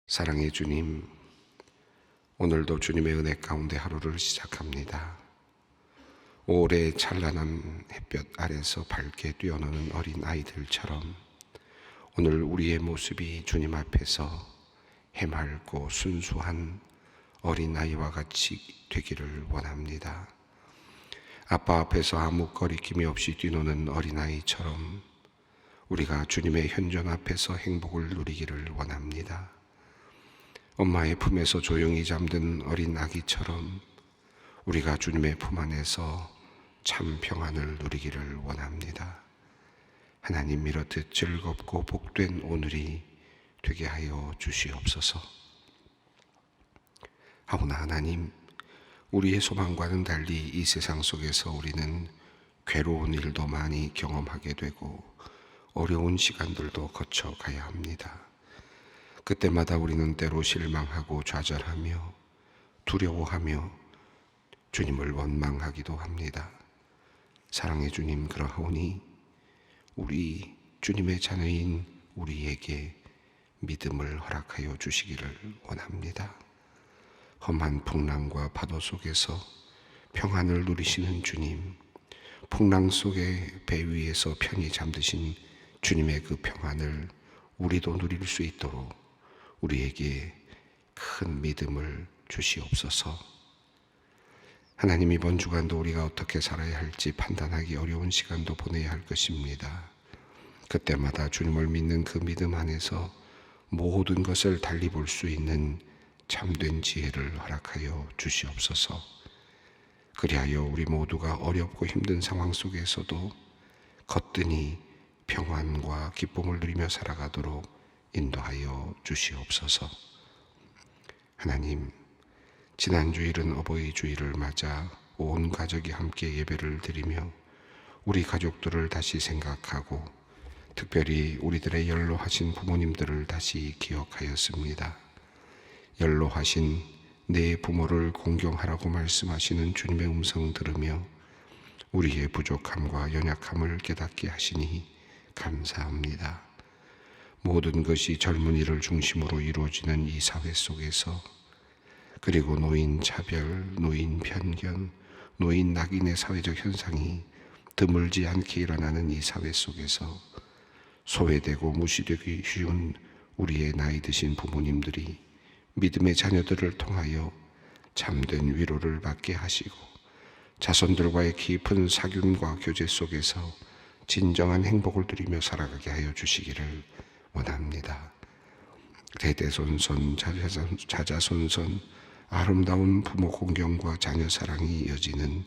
사랑의 주님, 오늘도 주님의 은혜 가운데 하루를 시작합니다. 올해 찬란한 햇볕 아래서 밝게 뛰어노는 어린 아이들처럼 오늘 우리의 모습이 주님 앞에서 해맑고 순수한 어린 아이와 같이 되기를 원합니다. 아빠 앞에서 아무 거리낌이 없이 뛰노는 어린아이처럼 우리가 주님의 현존 앞에서 행복을 누리기를 원합니다. 엄마의 품에서 조용히 잠든 어린 아기처럼 우리가 주님의 품 안에서 참 평안을 누리기를 원합니다. 하나님, 이렇듯 즐겁고 복된 오늘이 되게 하여 주시옵소서. 하오나 하나님, 우리의 소망과는 달리 이 세상 속에서 우리는 괴로운 일도 많이 경험하게 되고 어려운 시간들도 거쳐가야 합니다. 그때마다 우리는 때로 실망하고 좌절하며 두려워하며 주님을 원망하기도 합니다. 사랑의 주님, 그러하오니 우리 주님의 자녀인 우리에게 믿음을 허락하여 주시기를 원합니다. 험한 풍랑과 파도 속에서 평안을 누리시는 주님, 풍랑 속에 배 위에서 편히 잠드신 주님의 그 평안을 우리도 누릴 수 있도록 우리에게 큰 믿음을 주시옵소서. 하나님, 이번 주간도 우리가 어떻게 살아야 할지 판단하기 어려운 시간도 보내야 할 것입니다. 그때마다 주님을 믿는 그 믿음 안에서 모든 것을 달리 볼 수 있는 참된 지혜를 허락하여 주시옵소서. 그리하여 우리 모두가 어렵고 힘든 상황 속에서도 거뜬히 평안과 기쁨을 누리며 살아가도록 인도하여 주시옵소서. 하나님, 지난 주일은 어버이 주일을 맞아 온 가족이 함께 예배를 드리며 우리 가족들을 다시 생각하고 특별히 우리들의 연로하신 부모님들을 다시 기억하였습니다. 연로하신 내 부모를 공경하라고 말씀하시는 주님의 음성 들으며 우리의 부족함과 연약함을 깨닫게 하시니 감사합니다. 모든 것이 젊은이를 중심으로 이루어지는 이 사회 속에서, 그리고 노인 차별, 노인 편견, 노인 낙인의 사회적 현상이 드물지 않게 일어나는 이 사회 속에서 소외되고 무시되기 쉬운 우리의 나이 드신 부모님들이 믿음의 자녀들을 통하여 참된 위로를 받게 하시고 자손들과의 깊은 사귐과 교제 속에서 진정한 행복을 누리며 살아가게 하여 주시기를 원합니다. 대대손손 자자손손 아름다운 부모 공경과 자녀 사랑이 이어지는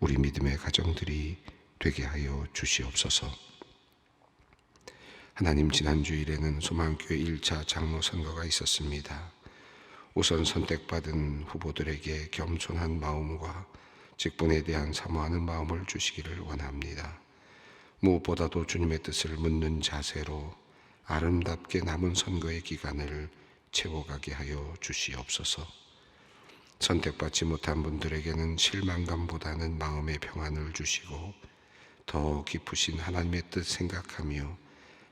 우리 믿음의 가정들이 되게 하여 주시옵소서. 하나님, 지난 주일에는 소망교회 1차 장로 선거가 있었습니다. 우선 선택받은 후보들에게 겸손한 마음과 직분에 대한 사모하는 마음을 주시기를 원합니다. 무엇보다도 주님의 뜻을 묻는 자세로 아름답게 남은 선거의 기간을 채워가게 하여 주시옵소서. 선택받지 못한 분들에게는 실망감보다는 마음의 평안을 주시고 더 깊으신 하나님의 뜻 생각하며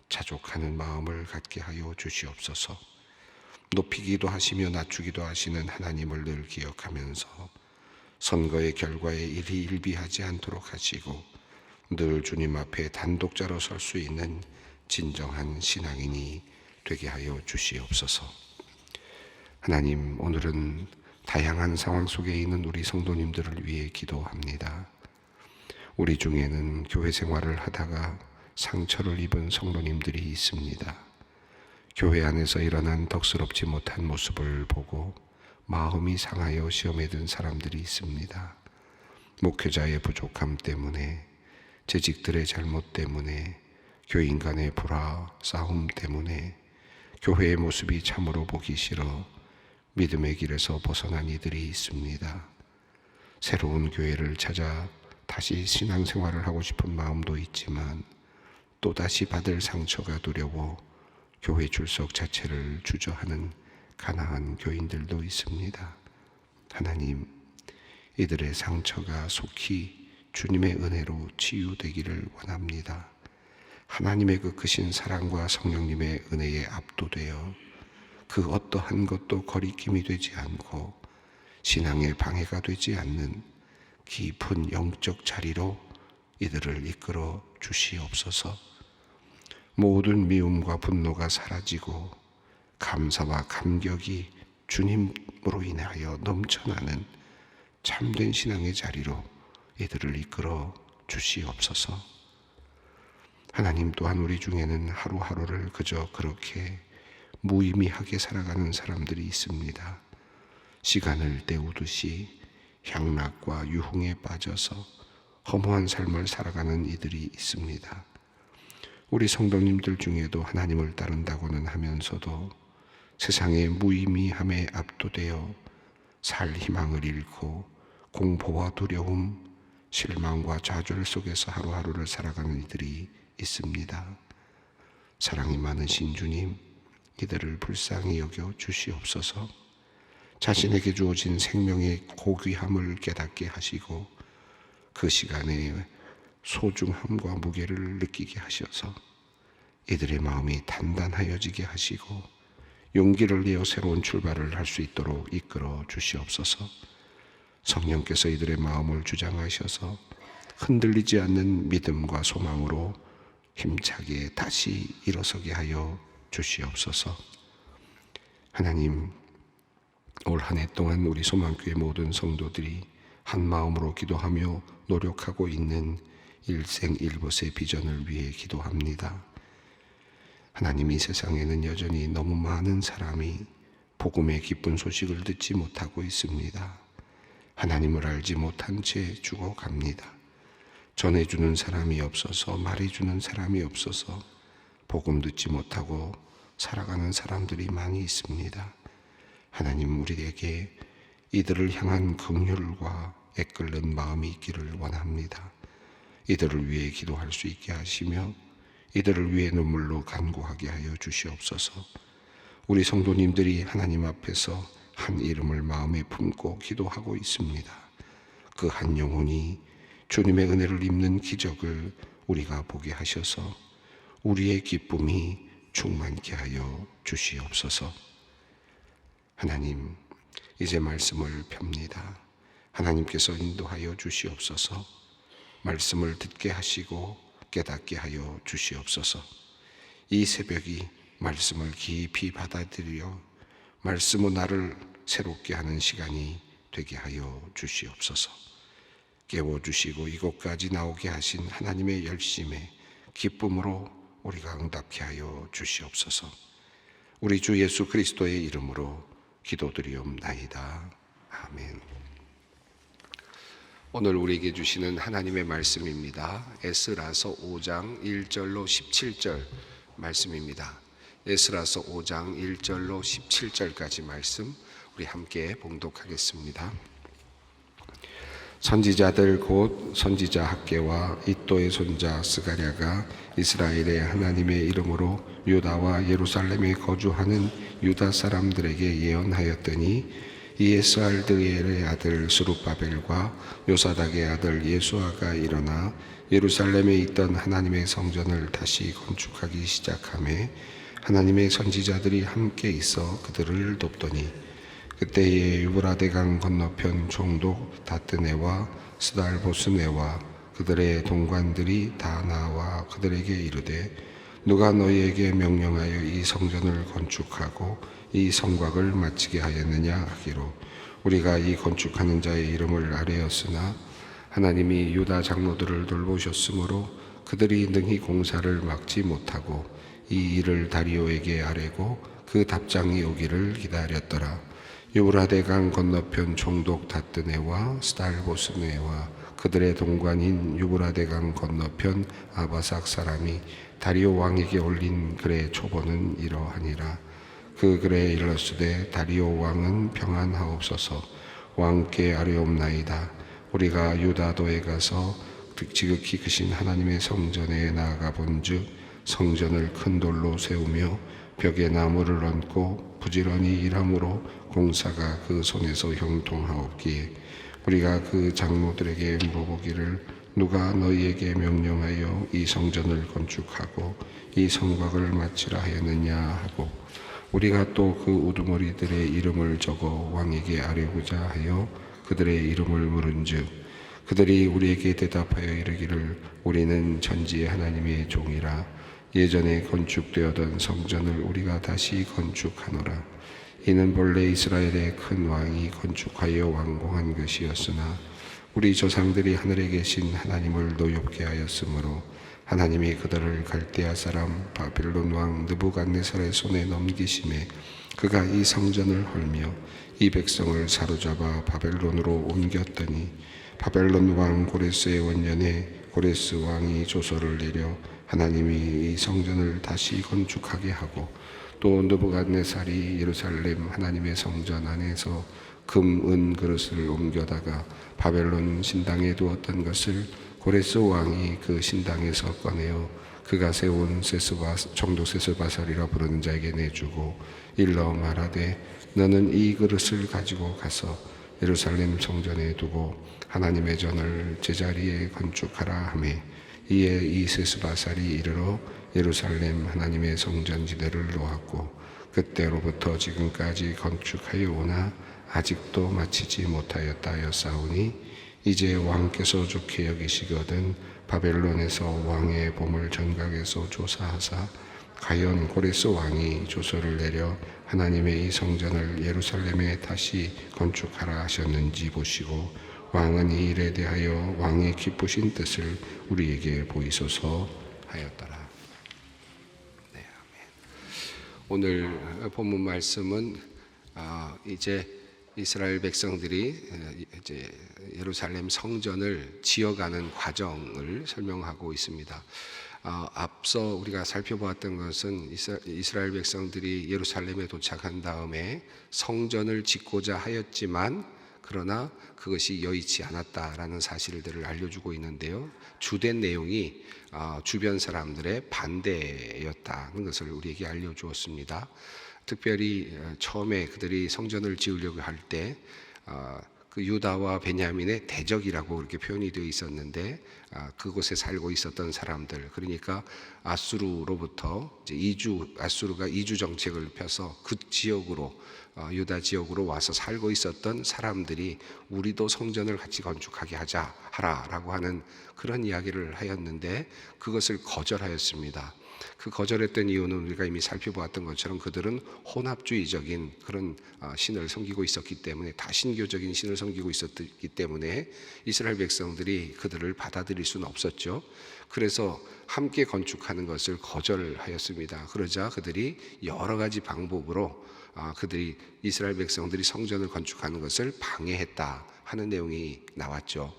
자족하는 마음을 갖게 하여 주시옵소서. 높이기도 하시며 낮추기도 하시는 하나님을 늘 기억하면서 선거의 결과에 일희일비하지 않도록 하시고 늘 주님 앞에 단독자로 설 수 있는 진정한 신앙인이 되게 하여 주시옵소서. 하나님, 오늘은 다양한 상황 속에 있는 우리 성도님들을 위해 기도합니다. 우리 중에는 교회 생활을 하다가 상처를 입은 성도님들이 있습니다. 교회 안에서 일어난 덕스럽지 못한 모습을 보고 마음이 상하여 시험에 든 사람들이 있습니다. 목회자의 부족함 때문에, 재직들의 잘못 때문에, 교인 간의 불화, 싸움 때문에 교회의 모습이 참으로 보기 싫어 믿음의 길에서 벗어난 이들이 있습니다. 새로운 교회를 찾아 다시 신앙생활을 하고 싶은 마음도 있지만 또다시 받을 상처가 두려워 교회 출석 자체를 주저하는 가난한 교인들도 있습니다. 하나님, 이들의 상처가 속히 주님의 은혜로 치유되기를 원합니다. 하나님의 그 크신 사랑과 성령님의 은혜에 압도되어 그 어떠한 것도 거리낌이 되지 않고 신앙의 방해가 되지 않는 깊은 영적 자리로 이들을 이끌어 주시옵소서. 모든 미움과 분노가 사라지고 감사와 감격이 주님으로 인하여 넘쳐나는 참된 신앙의 자리로 이들을 이끌어 주시옵소서. 하나님, 또한 우리 중에는 하루하루를 그저 그렇게 무의미하게 살아가는 사람들이 있습니다. 시간을 때우듯이 향락과 유흥에 빠져서 허무한 삶을 살아가는 이들이 있습니다. 우리 성도님들 중에도 하나님을 따른다고는 하면서도 세상의 무의미함에 압도되어 살 희망을 잃고 공포와 두려움, 실망과 좌절 속에서 하루하루를 살아가는 이들이 있습니다. 사랑이 많으신 주님, 이들을 불쌍히 여겨 주시옵소서. 자신에게 주어진 생명의 고귀함을 깨닫게 하시고 그 시간의 소중함과 무게를 느끼게 하셔서 이들의 마음이 단단하여지게 하시고 용기를 내어 새로운 출발을 할 수 있도록 이끌어 주시옵소서. 성령께서 이들의 마음을 주장하셔서 흔들리지 않는 믿음과 소망으로 힘차게 다시 일어서게 하여 주시옵소서. 하나님, 올 한 해 동안 우리 소망교회 모든 성도들이 한 마음으로 기도하며 노력하고 있는 일생일봇의 비전을 위해 기도합니다. 하나님, 이 세상에는 여전히 너무 많은 사람이 복음의 기쁜 소식을 듣지 못하고 있습니다. 하나님을 알지 못한 채 죽어갑니다. 전해주는 사람이 없어서, 말해주는 사람이 없어서 복음 듣지 못하고 살아가는 사람들이 많이 있습니다. 하나님, 우리에게 이들을 향한 긍휼과 애끓는 마음이 있기를 원합니다. 이들을 위해 기도할 수 있게 하시며 이들을 위해 눈물로 간구하게 하여 주시옵소서. 우리 성도님들이 하나님 앞에서 한 이름을 마음에 품고 기도하고 있습니다. 그 한 영혼이 주님의 은혜를 입는 기적을 우리가 보게 하셔서 우리의 기쁨이 충만케 하여 주시옵소서. 하나님, 이제 말씀을 펴니다. 하나님께서 인도하여 주시옵소서. 말씀을 듣게 하시고 깨닫게 하여 주시옵소서. 이 새벽이 말씀을 깊이 받아들여 말씀은 나를 새롭게 하는 시간이 되게 하여 주시옵소서. 깨워주시고 이곳까지 나오게 하신 하나님의 열심에 기쁨으로 우리가 응답케 하여 주시옵소서. 우리 주 예수 그리스도의 이름으로 기도드리옵나이다. 아멘. 오늘 우리에게 주시는 하나님의 말씀입니다. 에스라서 5장 1절로 17절 말씀입니다. 에스라서 5장 1절로 17절까지 말씀 우리 함께 봉독하겠습니다. 선지자들 곧 선지자 학개와 이도의 손자 스가랴가 이스라엘의 하나님의 이름으로 유다와 예루살렘에 거주하는 유다 사람들에게 예언하였더니 이에스알드엘의 아들 스룹바벨과 요사닥의 아들 예수아가 일어나 예루살렘에 있던 하나님의 성전을 다시 건축하기 시작하며 하나님의 선지자들이 함께 있어 그들을 돕더니 그때에 유브라데강 건너편 총독 다뜨네와 스달보스네와 그들의 동관들이 다 나와 그들에게 이르되 누가 너희에게 명령하여 이 성전을 건축하고 이 성곽을 마치게 하였느냐 하기로 우리가 이 건축하는 자의 이름을 아뢰었으나 하나님이 유다 장로들을 돌보셨으므로 그들이 능히 공사를 막지 못하고 이 일을 다리오에게 아뢰고 그 답장이 오기를 기다렸더라. 유브라데강 건너편 총독 다뜨네와 스달보스네와 그들의 동관인 유브라데강 건너편 아바삭 사람이 다리오 왕에게 올린 글의 초본은 이러하니라. 그 글에 일렀으되 다리오 왕은 평안하옵소서. 왕께 아뢰옵나이다. 우리가 유다도에 가서 지극히 크신 하나님의 성전에 나아가 본즉 성전을 큰 돌로 세우며 벽에 나무를 얹고 부지런히 일함으로 공사가 그 손에서 형통하옵기에 우리가 그 장로들에게 물어보기를 누가 너희에게 명령하여 이 성전을 건축하고 이 성곽을 마치라 하였느냐 하고 우리가 또 그 우두머리들의 이름을 적어 왕에게 아뢰고자 하여 그들의 이름을 물은즉 그들이 우리에게 대답하여 이르기를 우리는 전지의 하나님의 종이라 예전에 건축되었던 성전을 우리가 다시 건축하노라. 이는 본래 이스라엘의 큰 왕이 건축하여 완공한 것이었으나 우리 조상들이 하늘에 계신 하나님을 노엽게 하였으므로 하나님이 그들을 갈대아 사람 바벨론 왕 느부갓네살의 손에 넘기심에 그가 이 성전을 헐며 이 백성을 사로잡아 바벨론으로 옮겼더니 바벨론 왕 고레스의 원년에 고레스 왕이 조서를 내려 하나님이 이 성전을 다시 건축하게 하고 또 느부갓네살이 예루살렘 하나님의 성전 안에서 금, 은 그릇을 옮겨다가 바벨론 신당에 두었던 것을 고레스 왕이 그 신당에서 꺼내어 그가 세운 정도 세스바살이라 부르는 자에게 내주고 일러 말하되 너는 이 그릇을 가지고 가서 예루살렘 성전에 두고 하나님의 전을 제자리에 건축하라 하매 이에 이 세스바살이 이르러 예루살렘 하나님의 성전지대를 놓았고 그때로부터 지금까지 건축하여 오나 아직도 마치지 못하였다 하였사오니 이제 왕께서 좋게 여기시거든 바벨론에서 왕의 보물 전각에서 조사하사 과연 고레스 왕이 조서를 내려 하나님의 이 성전을 예루살렘에 다시 건축하라 하셨는지 보시고 왕은 이 일에 대하여 왕의 기쁘신 뜻을 우리에게 보이소서 하였더라. 네, 아멘. 오늘 본문 말씀은 이제 이스라엘 백성들이 이제 예루살렘 성전을 지어가는 과정을 설명하고 있습니다. 앞서 우리가 살펴보았던 것은 이스라엘 백성들이 예루살렘에 도착한 다음에 성전을 짓고자 하였지만 그러나 그것이 여의치 않았다라는 사실들을 알려주고 있는데요. 주된 내용이 주변 사람들의 반대였다는 것을 우리에게 알려주었습니다. 특별히 처음에 그들이 성전을 지으려고 할 때 그 유다와 베냐민의 대적이라고 그렇게 표현이 되어 있었는데 그곳에 살고 있었던 사람들, 그러니까 아수르로부터 이제 아수르가 이주 정책을 펴서 그 지역으로 유다 지역으로 와서 살고 있었던 사람들이 우리도 성전을 같이 건축하게 하라라고 하는 그런 이야기를 하였는데 그것을 거절하였습니다. 그 거절했던 이유는 우리가 이미 살펴보았던 것처럼 그들은 혼합주의적인 그런 신을 섬기고 있었기 때문에, 다신교적인 신을 섬기고 있었기 때문에 이스라엘 백성들이 그들을 받아들일 수는 없었죠. 그래서 함께 건축하는 것을 거절하였습니다. 그러자 그들이 여러 가지 방법으로 이스라엘 백성들이 성전을 건축하는 것을 방해했다 하는 내용이 나왔죠.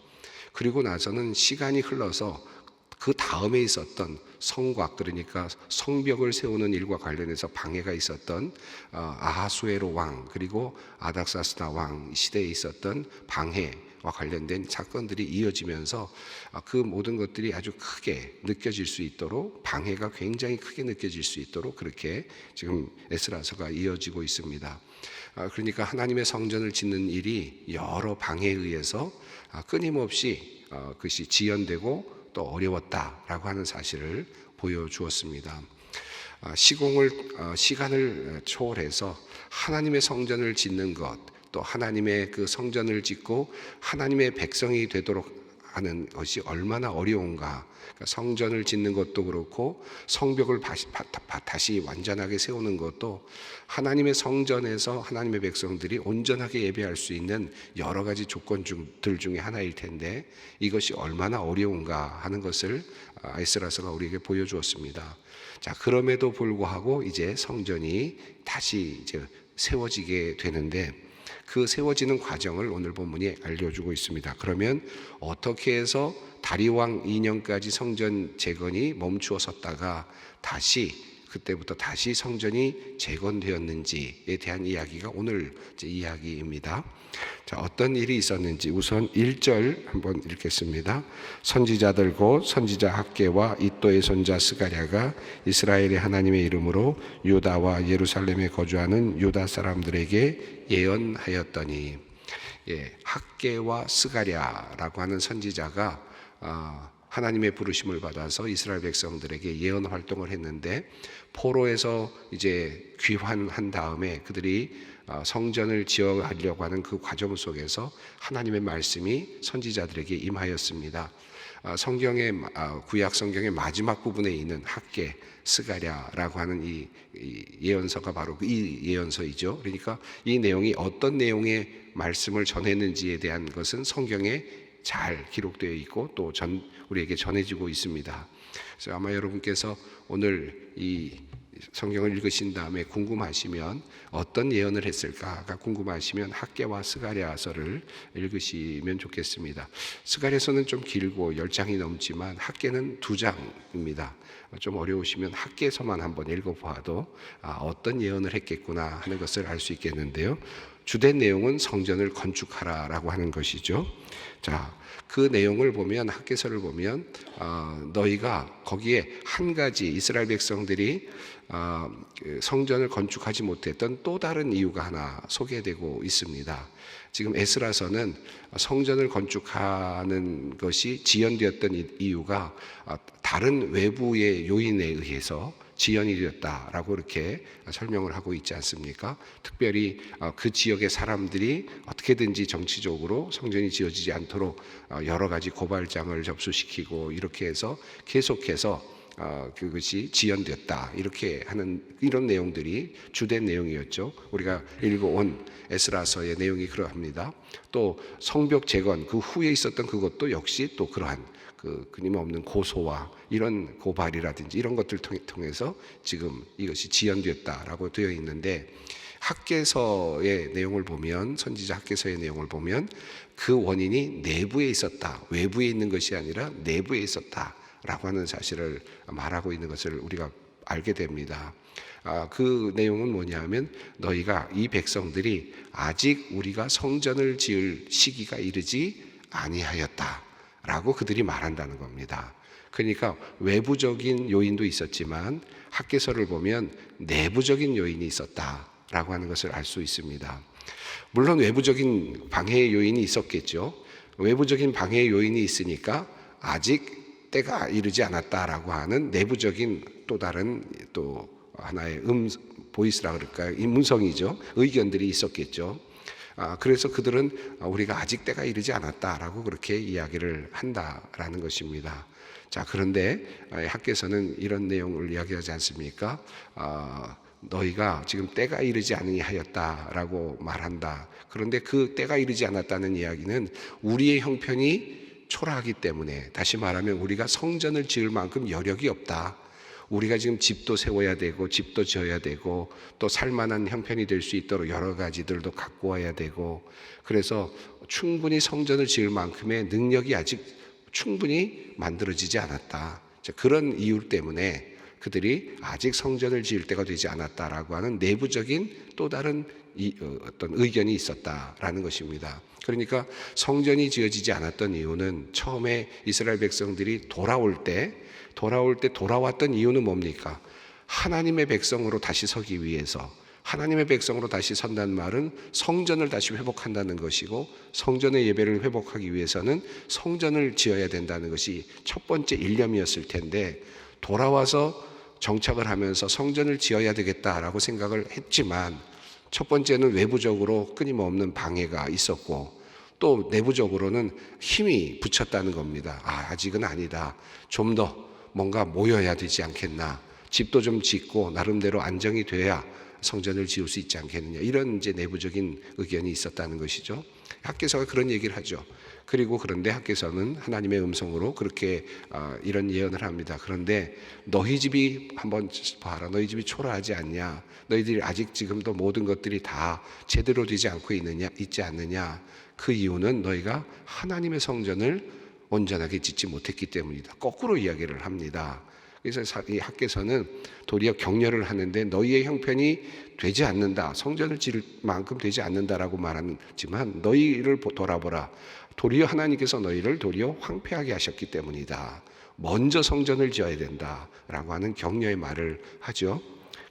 그리고 나서는 시간이 흘러서 그 다음에 있었던 성곽, 그러니까 성벽을 세우는 일과 관련해서 방해가 있었던 아하수에로 왕 그리고 아닥사스다 왕 시대에 있었던 방해와 관련된 사건들이 이어지면서 그 모든 것들이 아주 크게 느껴질 수 있도록, 방해가 굉장히 크게 느껴질 수 있도록 그렇게 지금 에스라서가 이어지고 있습니다. 그러니까 하나님의 성전을 짓는 일이 여러 방해에 의해서 끊임없이 그것이 지연되고 또 어려웠다라고 하는 사실을 보여주었습니다. 시간을 초월해서 하나님의 성전을 짓는 것, 또 하나님의 그 성전을 짓고 하나님의 백성이 되도록 하는 것이 얼마나 어려운가. 그러니까 성전을 짓는 것도 그렇고 성벽을 다시 완전하게 세우는 것도 하나님의 성전에서 하나님의 백성들이 온전하게 예배할 수 있는 여러 가지 조건들 중에 하나일 텐데 이것이 얼마나 어려운가 하는 것을 에스라서가 우리에게 보여주었습니다. 자, 그럼에도 불구하고 이제 성전이 다시 이제 세워지게 되는데 그 세워지는 과정을 오늘 본문이 알려주고 있습니다. 그러면 어떻게 해서 다리왕 2년까지 성전 재건이 멈추어 섰다가 그때부터 다시 성전이 재건되었는지에 대한 이야기가 오늘 이야기입니다. 자, 어떤 일이 있었는지 우선 1절 한번 읽겠습니다. 선지자들 곧 선지자 학개와 이또의 손자 스가랴가 이스라엘의 하나님의 이름으로 유다와 예루살렘에 거주하는 유다 사람들에게 예언하였더니, 학개와 스가랴라고 하는 선지자가 하나님의 부르심을 받아서 이스라엘 백성들에게 예언 활동을 했는데, 포로에서 이제 귀환한 다음에 그들이 성전을 지어가려고 하는 그 과정 속에서 하나님의 말씀이 선지자들에게 임하였습니다. 성경의 구약 성경의 마지막 부분에 있는 학개, 스가랴라고 하는 이 예언서가 바로 이 예언서이죠. 그러니까 이 내용이 어떤 내용의 말씀을 전했는지에 대한 것은 성경에 잘 기록되어 있고 또 우리에게 전해지고 있습니다. 그래서 아마 여러분께서 오늘 이 성경을 읽으신 다음에 궁금하시면 어떤 예언을 했을까가 궁금하시면 학개와 스가랴서를 읽으시면 좋겠습니다. 스가랴서는 좀 길고 10장이 넘지만 학개는 2장입니다. 좀 어려우시면 학개서만 한번 읽어봐도 어떤 예언을 했겠구나 하는 것을 알 수 있겠는데요. 주된 내용은 성전을 건축하라라고 하는 것이죠. 자, 그 내용을 보면, 학개서를 보면 너희가 거기에 한 가지 이스라엘 백성들이 성전을 건축하지 못했던 또 다른 이유가 하나 소개되고 있습니다. 지금 에스라서는 성전을 건축하는 것이 지연되었던 이유가 다른 외부의 요인에 의해서 지연이 되었다라고 이렇게 설명을 하고 있지 않습니까? 특별히 그 지역의 사람들이 어떻게든지 정치적으로 성전이 지어지지 않도록 여러 가지 고발장을 접수시키고 이렇게 해서 계속해서 그것이 지연되었다, 이렇게 하는 이런 내용들이 주된 내용이었죠. 우리가 읽어온 에스라서의 내용이 그러합니다. 또 성벽 재건 그 후에 있었던 그것도 역시 또 그러한 끊임없는 고소와 이런 고발이라든지 이런 것들을 통해서 지금 이것이 지연되었다라고 되어 있는데, 학개서의 내용을 보면, 선지자 학개서의 내용을 보면 그 원인이 내부에 있었다, 외부에 있는 것이 아니라 내부에 있었다라고 하는 사실을 말하고 있는 것을 우리가 알게 됩니다. 그 내용은 뭐냐면, 너희가 이 백성들이 아직 우리가 성전을 지을 시기가 이르지 아니하였다 라고 그들이 말한다는 겁니다. 그러니까 외부적인 요인도 있었지만 학개서를 보면 내부적인 요인이 있었다라고 하는 것을 알 수 있습니다. 물론 외부적인 방해의 요인이 있었겠죠. 외부적인 방해의 요인이 있으니까 아직 때가 이르지 않았다라고 하는 내부적인 또 다른 또 하나의 보이스라 그럴까요? 이 문성이죠. 의견들이 있었겠죠. 그래서 그들은 우리가 아직 때가 이르지 않았다라고 그렇게 이야기를 한다라는 것입니다. 자, 그런데 학개서는 이런 내용을 이야기하지 않습니까? 너희가 지금 때가 이르지 아니하였다라고 말한다. 그런데 그 때가 이르지 않았다는 이야기는 우리의 형편이 초라하기 때문에, 다시 말하면 우리가 성전을 지을 만큼 여력이 없다. 우리가 지금 집도 세워야 되고 집도 지어야 되고 또 살만한 형편이 될 수 있도록 여러 가지들도 갖고 와야 되고, 그래서 충분히 성전을 지을 만큼의 능력이 아직 충분히 만들어지지 않았다. 그런 이유 때문에 그들이 아직 성전을 지을 때가 되지 않았다라고 하는 내부적인 또 다른 어떤 의견이 있었다라는 것입니다. 그러니까 성전이 지어지지 않았던 이유는 처음에 이스라엘 백성들이 돌아올 때 돌아왔던 이유는 뭡니까? 하나님의 백성으로 다시 서기 위해서, 하나님의 백성으로 다시 선다는 말은 성전을 다시 회복한다는 것이고, 성전의 예배를 회복하기 위해서는 성전을 지어야 된다는 것이 첫 번째 일념이었을 텐데, 돌아와서 정착을 하면서 성전을 지어야 되겠다라고 생각을 했지만, 첫 번째는 외부적으로 끊임없는 방해가 있었고, 또 내부적으로는 힘이 붙였다는 겁니다. 아직은 아니다. 좀 더 뭔가 모여야 되지 않겠나. 집도 좀 짓고 나름대로 안정이 돼야 성전을 지을 수 있지 않겠느냐. 이런 이제 내부적인 의견이 있었다는 것이죠. 학개서가 그런 얘기를 하죠. 그리고 그런데 학개서는 하나님의 음성으로 그렇게 이런 예언을 합니다. 그런데 너희 집이 한번 봐라. 너희 집이 초라하지 않냐. 너희들이 아직 지금도 모든 것들이 다 제대로 되지 않고 있지 않느냐. 그 이유는 너희가 하나님의 성전을 온전하게 짓지 못했기 때문이다. 거꾸로 이야기를 합니다. 그래서 이 학개서는 도리어 격려를 하는데, 너희의 형편이 되지 않는다, 성전을 지을 만큼 되지 않는다라고 말하지만 너희를 돌아보라. 도리어 하나님께서 너희를 도리어 황폐하게 하셨기 때문이다. 먼저 성전을 지어야 된다라고 하는 격려의 말을 하죠.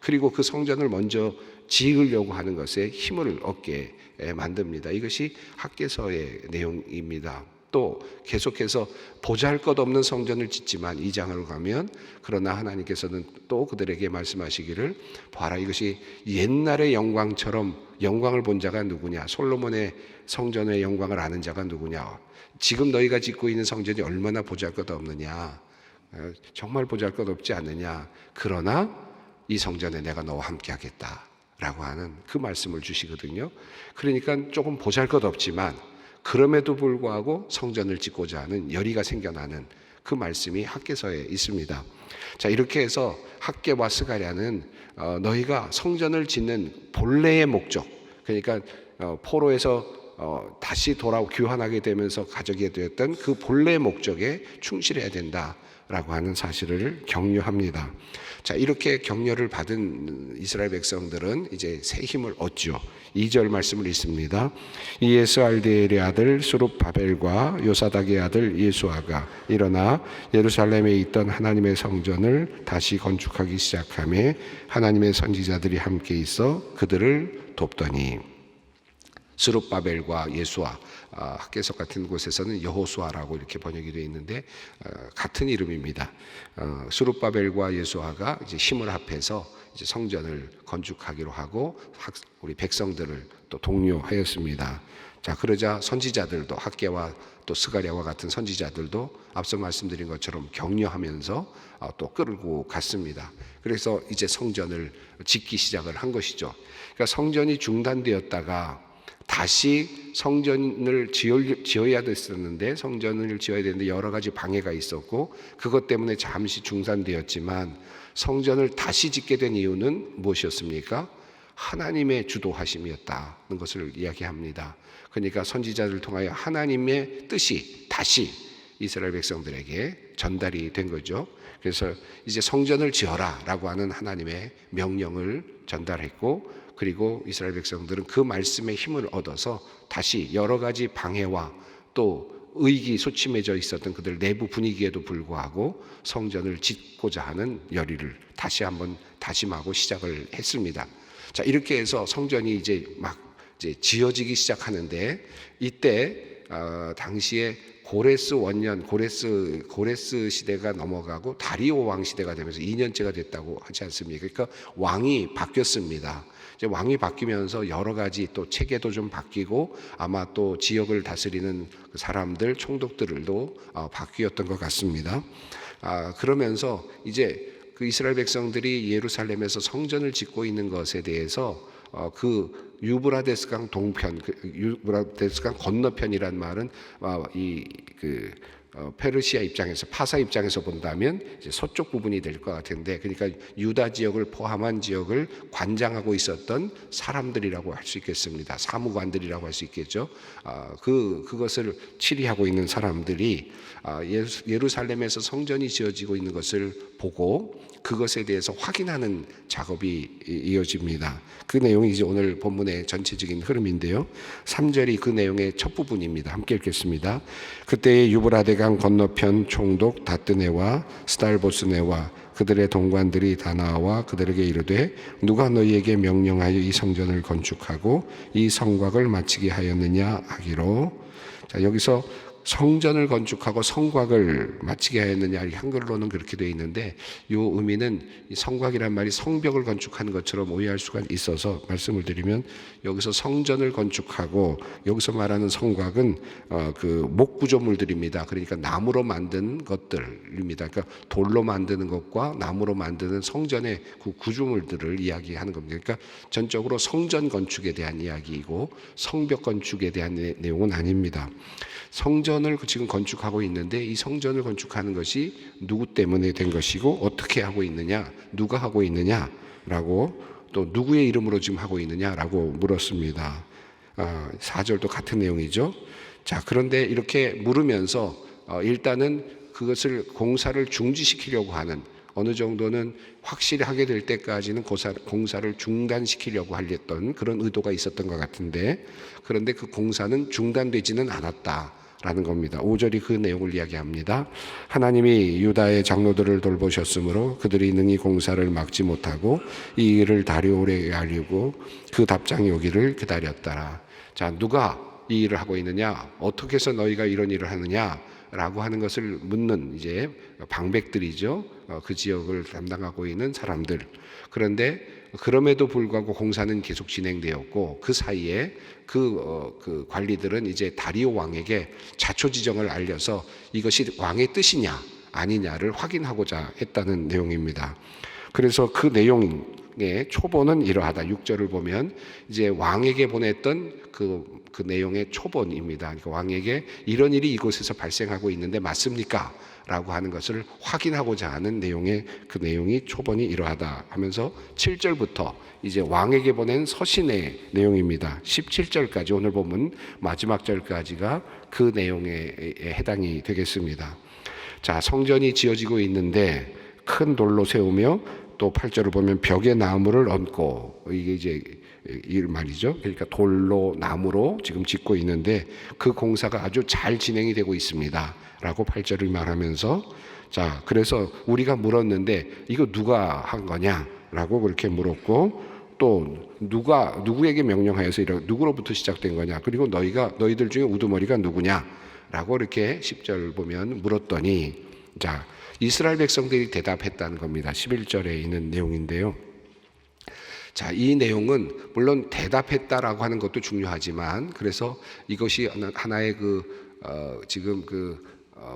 그리고 그 성전을 먼저 지으려고 하는 것에 힘을 얻게 만듭니다. 이것이 학개서의 내용입니다. 또 계속해서 보잘것없는 성전을 짓지만 2장으로 가면 그러나 하나님께서는 또 그들에게 말씀하시기를 봐라, 이것이 옛날의 영광처럼 영광을 본 자가 누구냐, 솔로몬의 성전의 영광을 아는 자가 누구냐, 지금 너희가 짓고 있는 성전이 얼마나 보잘것없느냐, 정말 보잘것없지 않느냐, 그러나 이 성전에 내가 너와 함께 하겠다 라고 하는 그 말씀을 주시거든요. 그러니까 조금 보잘것없지만 그럼에도 불구하고 성전을 짓고자 하는 열의가 생겨나는 그 말씀이 학개서에 있습니다. 자, 이렇게 해서 학개와 스가랴는 너희가 성전을 짓는 본래의 목적, 그러니까 포로에서 다시 교환하게 되면서 가져게 되었던 그 본래의 목적에 충실해야 된다라고 하는 사실을 격려합니다. 자, 이렇게 격려를 받은 이스라엘 백성들은 이제 새 힘을 얻죠. 2절 말씀을 읽습니다. 이에 스알디엘의 아들 수룹바벨과 요사닥의 아들 예수아가 일어나 예루살렘에 있던 하나님의 성전을 다시 건축하기 시작하며 하나님의 선지자들이 함께 있어 그들을 돕더니, 스룹바벨과 예수아, 학개석 같은 곳에서는 여호수아라고 이렇게 번역이 되어 있는데 같은 이름입니다. 스룹바벨과 예수아가 이제 힘을 합해서 이제 성전을 건축하기로 하고 우리 백성들을 또 독려하였습니다. 자, 그러자 선지자들도 학개와 또 스가랴와 같은 선지자들도 앞서 말씀드린 것처럼 격려하면서 또 끌고 갔습니다. 그래서 이제 성전을 짓기 시작을 한 것이죠. 그러니까 성전이 중단되었다가 다시 성전을 지어야 됐었는데, 성전을 지어야 되는데 여러 가지 방해가 있었고 그것 때문에 잠시 중단되었지만 성전을 다시 짓게 된 이유는 무엇이었습니까? 하나님의 주도하심이었다는 것을 이야기합니다. 그러니까 선지자들을 통하여 하나님의 뜻이 다시 이스라엘 백성들에게 전달이 된 거죠. 그래서 이제 성전을 지어라 라고 하는 하나님의 명령을 전달했고, 그리고 이스라엘 백성들은 그 말씀의 힘을 얻어서 다시 여러 가지 방해와 또 의기소침해져 있었던 그들 내부 분위기에도 불구하고 성전을 짓고자 하는 열의를 다시 한번 다짐하고 시작을 했습니다. 자, 이렇게 해서 성전이 이제 지어지기 시작하는데, 이때 당시에 고레스 원년, 고레스 시대가 넘어가고 다리오 왕 시대가 되면서 2년째가 됐다고 하지 않습니까? 그러니까 왕이 바뀌었습니다. 이제 왕이 바뀌면서 여러 가지 또 체계도 좀 바뀌고 아마 또 지역을 다스리는 사람들, 총독들도 바뀌었던 것 같습니다. 그러면서 이제 그 이스라엘 백성들이 예루살렘에서 성전을 짓고 있는 것에 대해서 그 유브라데스 강 동편, 유브라데스 강 건너편이란 말은 페르시아 입장에서, 파사 입장에서 본다면 이제 서쪽 부분이 될 것 같은데, 그러니까 유다 지역을 포함한 지역을 관장하고 있었던 사람들이라고 할 수 있겠습니다. 사무관들이라고 할 수 있겠죠. 그것을 치리하고 있는 사람들이 예루살렘에서 성전이 지어지고 있는 것을 보고 그것에 대해서 확인하는 작업이 이어집니다. 그 내용이 이제 오늘 본문의 전체적인 흐름인데요. 3절이 그 내용의 첫 부분입니다. 함께 읽겠습니다. 그때의 유브라데강 건너편 총독 다뜨네와 스달보스네와 그들의 동관들이 다 나와 그들에게 이르되 누가 너희에게 명령하여 이 성전을 건축하고 이 성곽을 마치게 하였느냐 하기로. 자, 여기서 성전을 건축하고 성곽을 마치게 하였느냐, 한글로는 그렇게 되어 있는데 이 의미는 이 성곽이란 말이 성벽을 건축하는 것처럼 오해할 수가 있어서 말씀을 드리면, 여기서 성전을 건축하고 여기서 말하는 성곽은 그 목구조물들입니다. 그러니까 나무로 만든 것들입니다. 그러니까 돌로 만드는 것과 나무로 만드는 성전의 그 구조물들을 이야기하는 겁니다. 그러니까 전적으로 성전 건축에 대한 이야기이고 성벽 건축에 대한 내용은 아닙니다. 성전을 지금 건축하고 있는데 이 성전을 건축하는 것이 누구 때문에 된 것이고 어떻게 하고 있느냐, 누가 하고 있느냐라고, 또 누구의 이름으로 지금 하고 있느냐라고 물었습니다. 4절도 같은 내용이죠. 자, 그런데 이렇게 물으면서 일단은 그것을 공사를 중지시키려고 하는, 어느 정도는 확실히 하게 될 때까지는 공사를 중단시키려고 하려던 그런 의도가 있었던 것 같은데, 그런데 그 공사는 중단되지는 않았다라는 겁니다. 5절이 그 내용을 이야기합니다. 하나님이 유다의 장로들을 돌보셨으므로 그들이 능히 공사를 막지 못하고 이 일을 다리오에게 알리고 그 답장이 오기를 기다렸더라. 자, 누가 이 일을 하고 있느냐? 어떻게 해서 너희가 이런 일을 하느냐? 라고 하는 것을 묻는 이제 방백들이죠. 그 지역을 담당하고 있는 사람들. 그런데 그럼에도 불구하고 공사는 계속 진행되었고 그 사이에 그 관리들은 이제 다리오 왕에게 자초지정을 알려서 이것이 왕의 뜻이냐 아니냐를 확인하고자 했다는 내용입니다. 그래서 그 내용의 초본은 이러하다. 6절을 보면 이제 왕에게 보냈던 그 내용의 초본입니다. 그러니까 왕에게 이런 일이 이곳에서 발생하고 있는데 맞습니까? 라고 하는 것을 확인하고자 하는 내용의 그 내용이 초본이 이러하다 하면서 7절부터 이제 왕에게 보낸 서신의 내용입니다. 17절까지 오늘 보면 마지막 절까지가 그 내용에 해당이 되겠습니다. 자, 성전이 지어지고 있는데 큰 돌로 세우며 또 8절을 보면 벽에 나무를 얹고 이게 이제 이 말이죠. 그러니까 돌로 나무로 지금 짓고 있는데 그 공사가 아주 잘 진행이 되고 있습니다. 라고 8절을 말하면서 자, 그래서 우리가 물었는데 이거 누가 한 거냐? 라고 그렇게 물었고 또 누구에게 명령하여서 이런 누구로부터 시작된 거냐? 그리고 너희들 중에 우두머리가 누구냐? 라고 이렇게 10절 보면 물었더니 자, 이스라엘 백성들이 대답했다는 겁니다. 11절에 있는 내용인데요. 자, 이 내용은 물론 대답했다라고 하는 것도 중요하지만 그래서 이것이 하나의 지금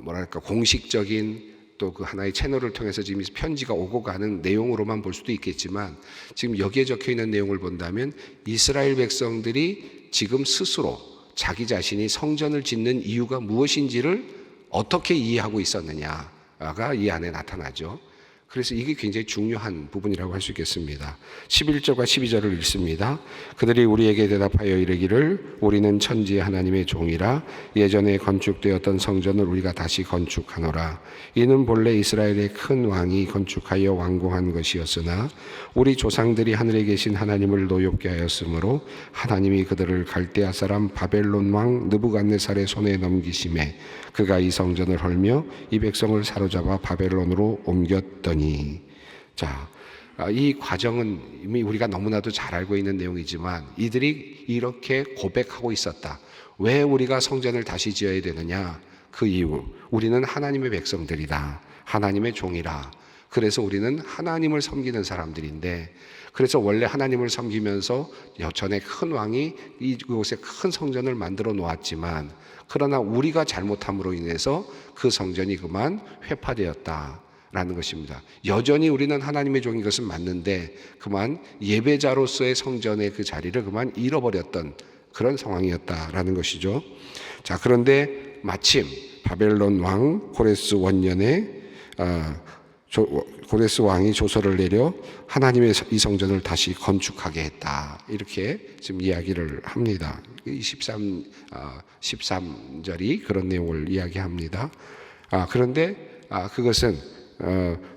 뭐랄까 공식적인 또 그 하나의 채널을 통해서 지금 편지가 오고 가는 내용으로만 볼 수도 있겠지만 지금 여기에 적혀 있는 내용을 본다면 이스라엘 백성들이 지금 스스로 자기 자신이 성전을 짓는 이유가 무엇인지를 어떻게 이해하고 있었느냐가 이 안에 나타나죠. 그래서 이게 굉장히 중요한 부분이라고 할 수 있겠습니다. 11절과 12절을 읽습니다. 그들이 우리에게 대답하여 이르기를 우리는 천지의 하나님의 종이라 예전에 건축되었던 성전을 우리가 다시 건축하노라. 이는 본래 이스라엘의 큰 왕이 건축하여 완공한 것이었으나 우리 조상들이 하늘에 계신 하나님을 노엽게 하였으므로 하나님이 그들을 갈대아 사람 바벨론 왕 느부갓네살의 손에 넘기심에 그가 이 성전을 헐며 이 백성을 사로잡아 바벨론으로 옮겼더니 자, 이 과정은 이미 우리가 너무나도 잘 알고 있는 내용이지만 이들이 이렇게 고백하고 있었다. 왜 우리가 성전을 다시 지어야 되느냐? 그 이유, 우리는 하나님의 백성들이다. 하나님의 종이라. 그래서 우리는 하나님을 섬기는 사람들인데 그래서 원래 하나님을 섬기면서 여전에 큰 왕이 이곳에 큰 성전을 만들어 놓았지만 그러나 우리가 잘못함으로 인해서 그 성전이 그만 회파되었다라는 것입니다. 여전히 우리는 하나님의 종인 것은 맞는데 그만 예배자로서의 성전의 그 자리를 그만 잃어버렸던 그런 상황이었다라는 것이죠. 자, 그런데 마침 바벨론 왕 고레스 원년에 고레스 왕이 조서를 내려 하나님의 이 성전을 다시 건축하게 했다. 이렇게 지금 이야기를 합니다. 13절이 그런 내용을 이야기합니다. 그런데 그것은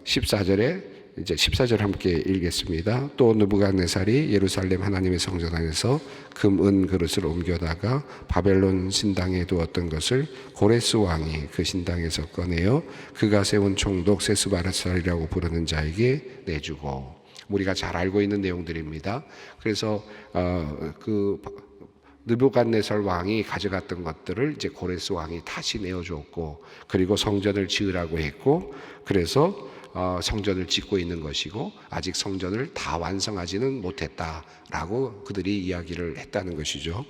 14절에 이제 14절 함께 읽겠습니다. 또 느부갓네살이 예루살렘 하나님의 성전 안에서 금, 은 그릇을 옮겨다가 바벨론 신당에 두었던 것을 고레스 왕이 그 신당에서 꺼내어 그가 세운 총독 세스바르살이라고 부르는 자에게 내주고 우리가 잘 알고 있는 내용들입니다. 그래서 그 느부갓네살 왕이 가져갔던 것들을 이제 고레스 왕이 다시 내어주었고 그리고 성전을 지으라고 했고 그래서 성전을 짓고 있는 것이고 아직 성전을 다 완성하지는 못했다라고 그들이 이야기를 했다는 것이죠.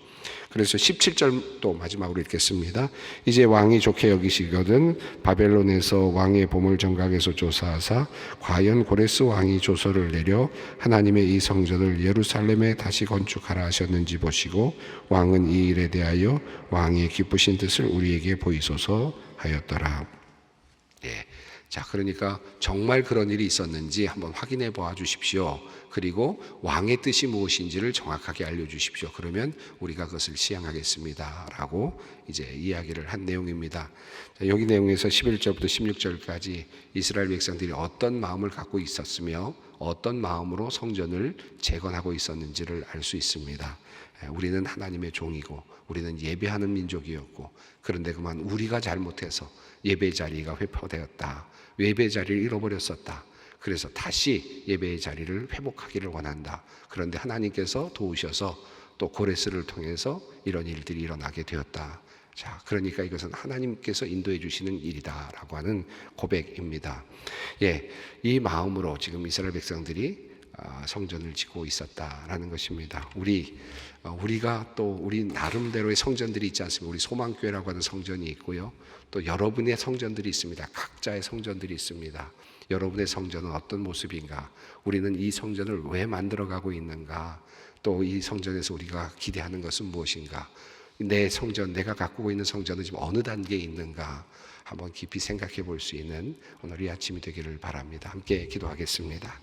그래서 17절 또 마지막으로 읽겠습니다. 이제 왕이 좋게 여기시거든 바벨론에서 왕의 보물 정각에서 조사하사 과연 고레스 왕이 조서를 내려 하나님의 이 성전을 예루살렘에 다시 건축하라 하셨는지 보시고 왕은 이 일에 대하여 왕의 기쁘신 뜻을 우리에게 보이소서 하였더라. 예. 자, 그러니까 정말 그런 일이 있었는지 한번 확인해 보아 주십시오. 그리고 왕의 뜻이 무엇인지를 정확하게 알려주십시오. 그러면 우리가 그것을 시행하겠습니다. 라고 이제 이야기를 한 내용입니다. 자, 여기 내용에서 11절부터 16절까지 이스라엘 백성들이 어떤 마음을 갖고 있었으며 어떤 마음으로 성전을 재건하고 있었는지를 알 수 있습니다. 우리는 하나님의 종이고 우리는 예배하는 민족이었고 그런데 그만 우리가 잘못해서 예배 자리가 회파되었다. 예배 자리를 잃어버렸었다. 그래서 다시 예배의 자리를 회복하기를 원한다. 그런데 하나님께서 도우셔서 또 고레스를 통해서 이런 일들이 일어나게 되었다. 자, 그러니까 이것은 하나님께서 인도해 주시는 일이다라고 하는 고백입니다. 예, 이 마음으로 지금 이스라엘 백성들이 성전을 짓고 있었다라는 것입니다. 우리가 또 우리 나름대로의 성전들이 있지 않습니까? 우리 소망교회라고 하는 성전이 있고요. 또 여러분의 성전들이 있습니다. 각자의 성전들이 있습니다. 여러분의 성전은 어떤 모습인가? 우리는 이 성전을 왜 만들어가고 있는가? 또 이 성전에서 우리가 기대하는 것은 무엇인가? 내 성전, 내가 갖고 있는 성전은 지금 어느 단계에 있는가? 한번 깊이 생각해 볼 수 있는 오늘 이 아침이 되기를 바랍니다. 함께 기도하겠습니다.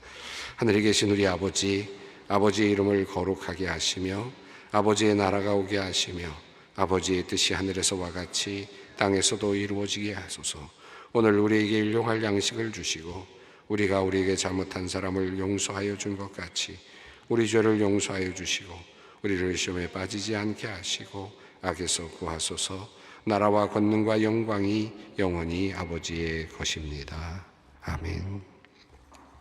하늘에 계신 우리 아버지, 아버지의 이름을 거룩하게 하시며 아버지의 나라가 오게 하시며 아버지의 뜻이 하늘에서와 같이 땅에서도 이루어지게 하소서. 오늘 우리에게 일용할 양식을 주시고 우리가 우리에게 잘못한 사람을 용서하여 준 것 같이 우리 죄를 용서하여 주시고 우리를 시험에 빠지지 않게 하시고 악에서 구하소서. 나라와 권능과 영광이 영원히 아버지의 것입니다. 아멘.